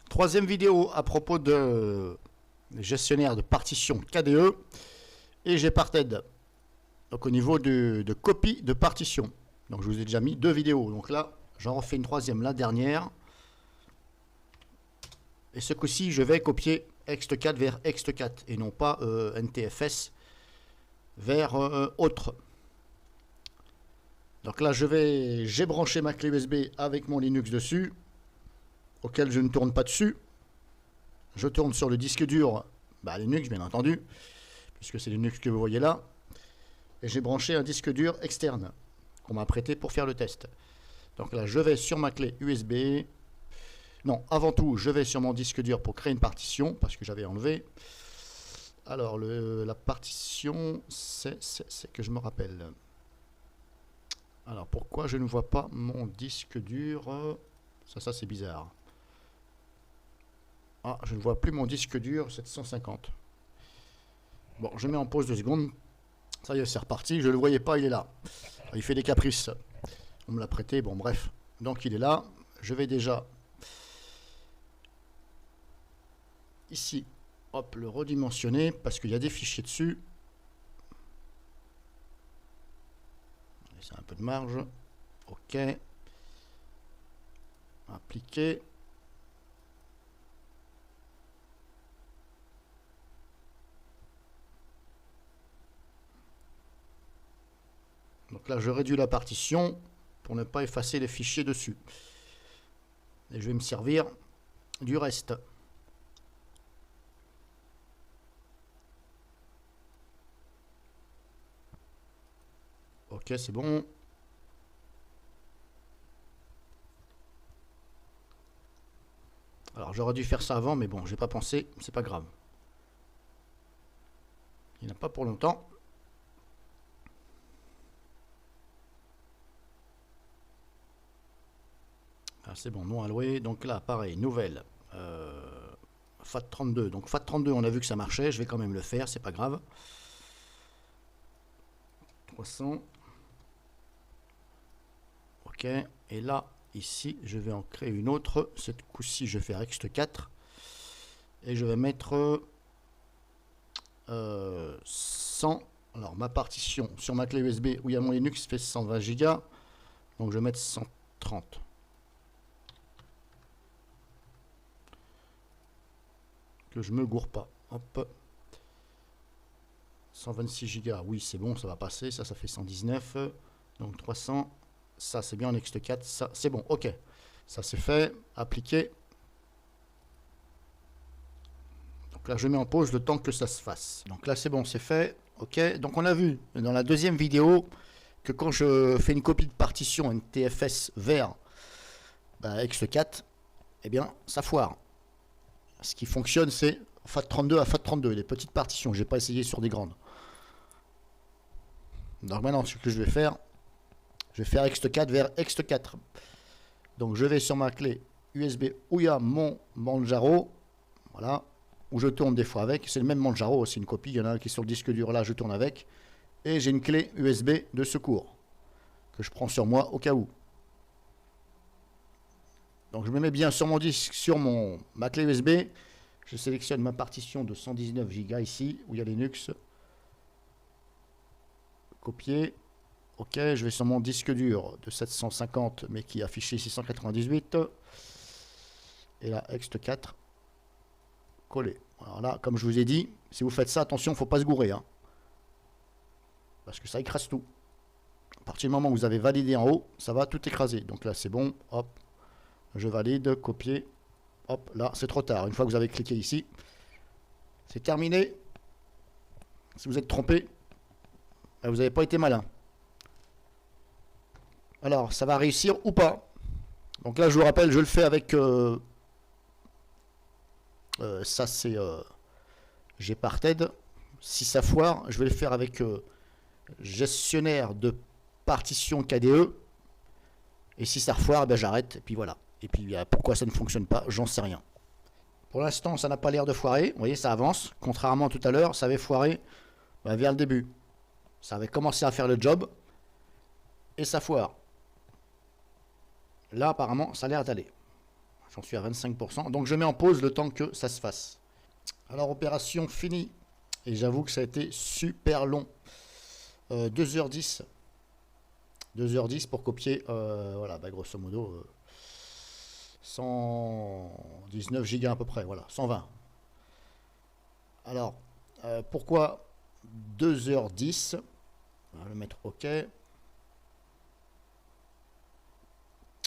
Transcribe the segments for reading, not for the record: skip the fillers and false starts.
Troisième vidéo à propos de gestionnaire de partition KDE et Gparted. Donc au niveau de copie de partition. Donc je vous ai déjà mis deux vidéos. Donc là, j'en refais une troisième, la dernière. Et ce coup-ci, je vais copier ext4 vers ext4 et non pas NTFS vers autre. Donc là, j'ai branché ma clé USB avec mon Linux dessus, auquel je ne tourne pas dessus. Je tourne sur le disque dur, Linux bien entendu, puisque c'est Linux que vous voyez là. Et j'ai branché un disque dur externe qu'on m'a prêté pour faire le test. Donc là, je vais sur ma clé USB. Non, avant tout, je vais sur mon disque dur pour créer une partition, parce que j'avais enlevé. Alors, la partition, c'est que je me rappelle. Alors, pourquoi je ne vois pas mon disque dur? Ça c'est bizarre. Ah, je ne vois plus mon disque dur 750. Bon, je mets en pause 2 secondes. Ça y est, c'est reparti. Je ne le voyais pas, il est là. Il fait des caprices. On me l'a prêté, bon bref. Donc il est là. Je vais déjà ici, hop, le redimensionner parce qu'il y a des fichiers dessus. C'est un peu de marge. OK. Appliquer. Donc là, je réduis la partition pour ne pas effacer les fichiers dessus. Et je vais me servir du reste. Ok, c'est bon. Alors j'aurais dû faire ça avant, mais bon, j'ai pas pensé, c'est pas grave. Il n'y en a pas pour longtemps. Ah, c'est bon, non alloué. Donc là, pareil, nouvelle. FAT32. Donc FAT32, on a vu que ça marchait. Je vais quand même le faire, c'est pas grave. 300. Ok. Et là, ici, je vais en créer une autre. Cette coup-ci, je vais faire ext4. Et je vais mettre 100. Alors, ma partition sur ma clé USB où il y a mon Linux fait 120 Go. Donc, je vais mettre 130. Que je me gourre pas. Hop. 126 Go. Oui, c'est bon, ça va passer. Ça fait 119. Donc, 300. Ça, c'est bien en ext4. Ça, c'est bon. OK. Ça, c'est fait. Appliquer. Donc là, je mets en pause le temps que ça se fasse. Donc là, c'est bon, c'est fait. OK. Donc, on a vu dans la deuxième vidéo que quand je fais une copie de partition NTFS vers ext4, eh bien, ça foire. Ce qui fonctionne, c'est FAT32 à FAT32, les petites partitions. Je n'ai pas essayé sur des grandes. Donc maintenant, ce que je vais faire ext4 vers ext4. Donc je vais sur ma clé USB où il y a mon Manjaro. Voilà. Où je tourne des fois avec. C'est le même Manjaro, c'est une copie. Il y en a un qui est sur le disque dur là, je tourne avec. Et j'ai une clé USB de secours que je prends sur moi au cas où. Donc je me mets bien sur mon disque, sur ma clé USB. Je sélectionne ma partition de 119 Go ici, où il y a Linux. Copier. OK, je vais sur mon disque dur de 750, mais qui est affiché 698. Et là, ext4. Coller. Alors là, comme je vous ai dit, si vous faites ça, attention, il ne faut pas se gourer. Hein, parce que ça écrase tout. À partir du moment où vous avez validé en haut, ça va tout écraser. Donc là, c'est bon. Hop. Je valide, copier. Hop, là, c'est trop tard. Une fois que vous avez cliqué ici, c'est terminé. Si vous êtes trompé, vous n'avez pas été malin. Alors, ça va réussir ou pas. Donc là, je vous rappelle, je le fais avec... ça, c'est Gparted. Si ça foire, je vais le faire avec gestionnaire de partition KDE. Et si ça foire, j'arrête. Et puis voilà. Et puis pourquoi ça ne fonctionne pas, j'en sais rien. Pour l'instant, ça n'a pas l'air de foirer. Vous voyez, ça avance. Contrairement à tout à l'heure, ça avait foiré vers le début. Ça avait commencé à faire le job. Et ça foire. Là, apparemment, ça a l'air d'aller. J'en suis à 25%. Donc je mets en pause le temps que ça se fasse. Alors opération finie. Et j'avoue que ça a été super long. 2h10. 2h10 pour copier, voilà, bah, grosso modo, 119 gigas à peu près, voilà, 120. Alors, pourquoi 2h10? On va le mettre OK.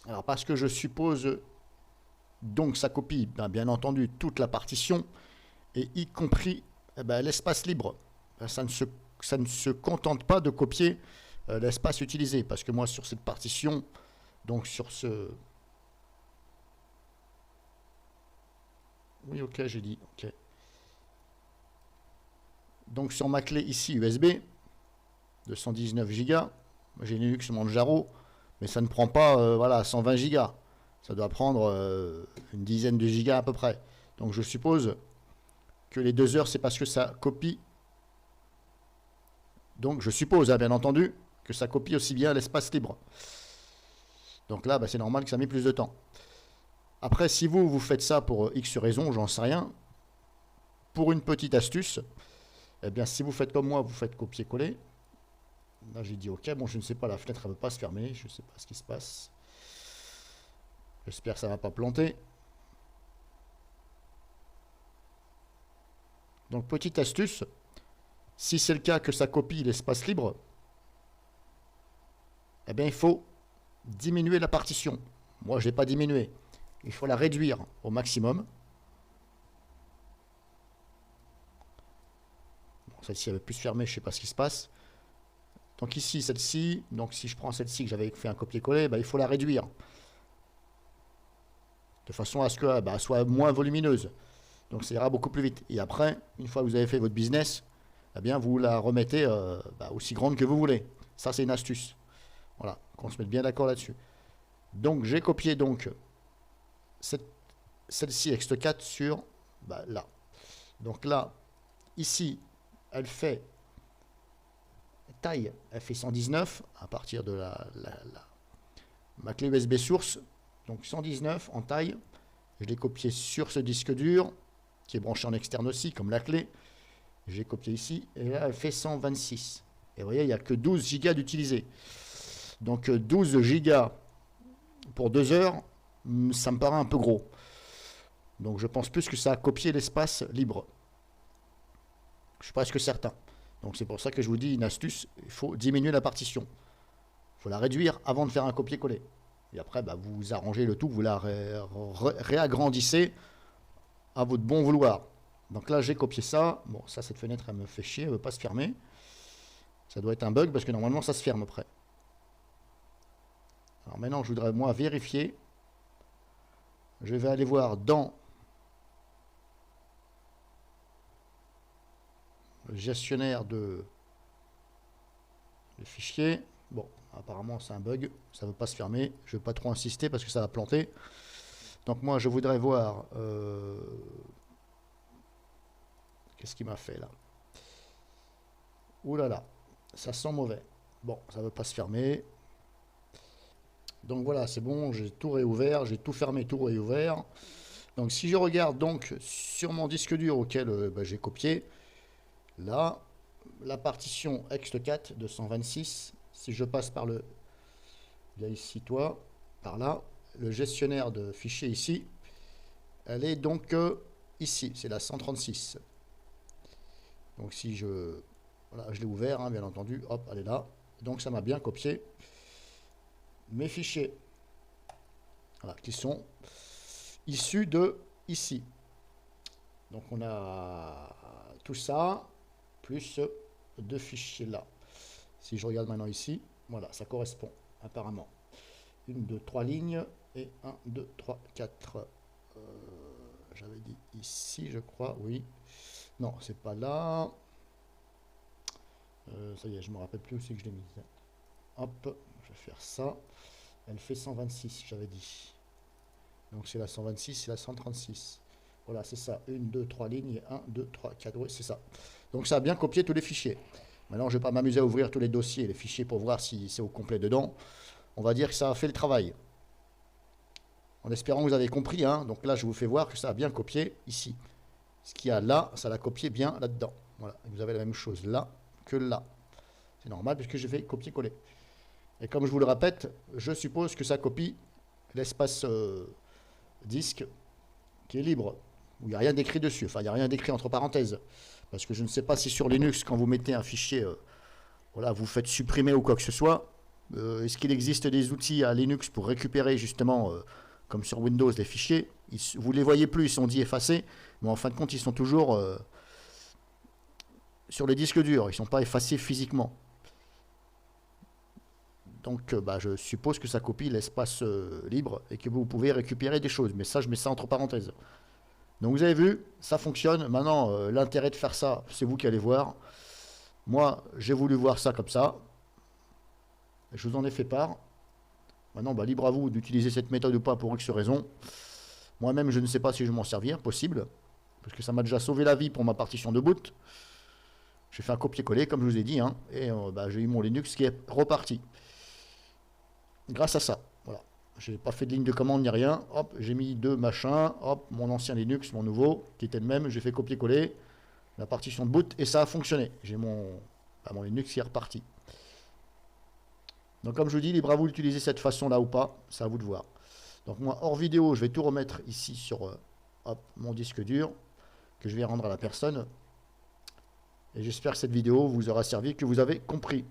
Alors, parce que je suppose, donc ça copie, bien entendu, toute la partition, et y compris l'espace libre. Ça ne se contente pas de copier l'espace utilisé, parce que moi, sur cette partition, donc sur ce... Oui, OK, j'ai dit, OK. Donc sur ma clé ici USB, de 119 Go, j'ai Linux Manjaro, mais ça ne prend pas voilà, 120 Go. Ça doit prendre une dizaine de gigas à peu près. Donc je suppose que les 2 heures, c'est parce que ça copie. Donc je suppose, hein, bien entendu, que ça copie aussi bien l'espace libre. Donc là, c'est normal que ça met plus de temps. Après, si vous faites ça pour X raison, j'en sais rien, pour une petite astuce, eh bien, si vous faites comme moi, vous faites copier-coller. Là, j'ai dit OK. Bon, je ne sais pas, la fenêtre, elle ne veut pas se fermer. Je ne sais pas ce qui se passe. J'espère que ça ne va pas planter. Donc, petite astuce. Si c'est le cas que ça copie l'espace libre, eh bien, il faut diminuer la partition. Moi, je n'ai pas diminué. Il faut la réduire au maximum. Celle-ci avait plus fermée, je ne sais pas ce qui se passe. Donc ici, celle-ci, donc si je prends celle-ci que j'avais fait un copier-coller, il faut la réduire. De façon à ce qu'elle soit moins volumineuse. Donc ça ira beaucoup plus vite. Et après, une fois que vous avez fait votre business, eh bien vous la remettez aussi grande que vous voulez. Ça, c'est une astuce. Voilà, qu'on se mette bien d'accord là-dessus. Donc j'ai copié donc celle-ci Ext4 sur là. Donc là, ici, elle fait taille, elle fait 119 à partir de ma clé USB source, donc 119 en taille. Je l'ai copié sur ce disque dur qui est branché en externe aussi, comme la clé. J'ai copié ici et là elle fait 126. Et vous voyez, il n'y a que 12 Go d'utilisés. Donc 12 Go pour 2 heures, ça me paraît un peu gros. Donc je pense plus que ça a copié l'espace libre. Je suis presque certain. Donc c'est pour ça que je vous dis une astuce, il faut diminuer la partition. Il faut la réduire avant de faire un copier-coller. Et après, vous arrangez le tout, vous la réagrandissez à votre bon vouloir. Donc là, j'ai copié ça. Bon, ça, cette fenêtre, elle me fait chier, elle ne veut pas se fermer. Ça doit être un bug parce que normalement, ça se ferme après. Alors maintenant, je voudrais, moi, vérifier. Je vais aller voir dans le gestionnaire de fichiers. Bon, apparemment c'est un bug, ça ne veut pas se fermer. Je ne vais pas trop insister parce que ça va planter. Donc moi je voudrais voir qu'est-ce qu'il m'a fait là. Ouh là là, ça sent mauvais. Bon, ça ne veut pas se fermer. Donc voilà, c'est bon, j'ai tout réouvert, j'ai tout fermé, tout réouvert. Donc si je regarde donc sur mon disque dur auquel j'ai copié, là, la partition Ext4 de 126, si je passe par le, là ici toi, par là, le gestionnaire de fichiers ici, elle est donc ici, c'est la 136. Donc si je, voilà, je l'ai ouvert, hein, bien entendu, hop, elle est là. Donc ça m'a bien copié mes fichiers, voilà, qui sont issus de ici. Donc on a tout ça, plus deux fichiers là. Si je regarde maintenant ici, voilà, ça correspond apparemment. 1, 2, 3 lignes et 1, 2, 3, 4. J'avais dit ici, je crois, oui. Non, c'est pas là. Ça y est, je me rappelle plus où c'est que je l'ai mis. Hop, je vais faire ça. Elle fait 126, j'avais dit. Donc c'est la 126, c'est la 136. Voilà, c'est ça. 1, 2, 3 lignes et 1, 2, 3, 4. Oui, c'est ça. Donc ça a bien copié tous les fichiers. Maintenant, je ne vais pas m'amuser à ouvrir tous les dossiers et les fichiers pour voir si c'est au complet dedans. On va dire que ça a fait le travail. En espérant que vous avez compris, hein. Donc là, je vous fais voir que ça a bien copié ici. Ce qu'il y a là, ça l'a copié bien là-dedans. Voilà, vous avez la même chose là que là. C'est normal puisque je vais copier-coller. Et comme je vous le répète, je suppose que ça copie l'espace disque qui est libre, où il n'y a rien d'écrit dessus. Enfin, il n'y a rien d'écrit entre parenthèses. Parce que je ne sais pas si sur Linux, quand vous mettez un fichier, voilà, vous faites supprimer ou quoi que ce soit, est-ce qu'il existe des outils à Linux pour récupérer justement, comme sur Windows, les fichiers. Vous ne les voyez plus, ils sont dits effacés, mais en fin de compte, ils sont toujours sur le disque dur, ils ne sont pas effacés physiquement. Donc je suppose que ça copie l'espace libre et que vous pouvez récupérer des choses. Mais ça, je mets ça entre parenthèses. Donc vous avez vu, ça fonctionne. Maintenant, l'intérêt de faire ça, c'est vous qui allez voir. Moi, j'ai voulu voir ça comme ça. Je vous en ai fait part. Maintenant, libre à vous d'utiliser cette méthode ou pas pour X raison. Moi-même, je ne sais pas si je vais m'en servir, possible. Parce que ça m'a déjà sauvé la vie pour ma partition de boot. J'ai fait un copier-coller, comme je vous ai dit. Hein, et j'ai eu mon Linux qui est reparti. Grâce à ça, voilà. J'ai pas fait de ligne de commande ni rien. Hop, j'ai mis deux machins. Hop, mon ancien Linux, mon nouveau, qui était le même. J'ai fait copier-coller la partition de boot et ça a fonctionné. J'ai mon Linux qui est reparti. Donc comme je vous dis, libre à vous d'utiliser cette façon-là ou pas. C'est à vous de voir. Donc moi, hors vidéo, je vais tout remettre ici sur mon disque dur que je vais rendre à la personne. Et j'espère que cette vidéo vous aura servi, que vous avez compris.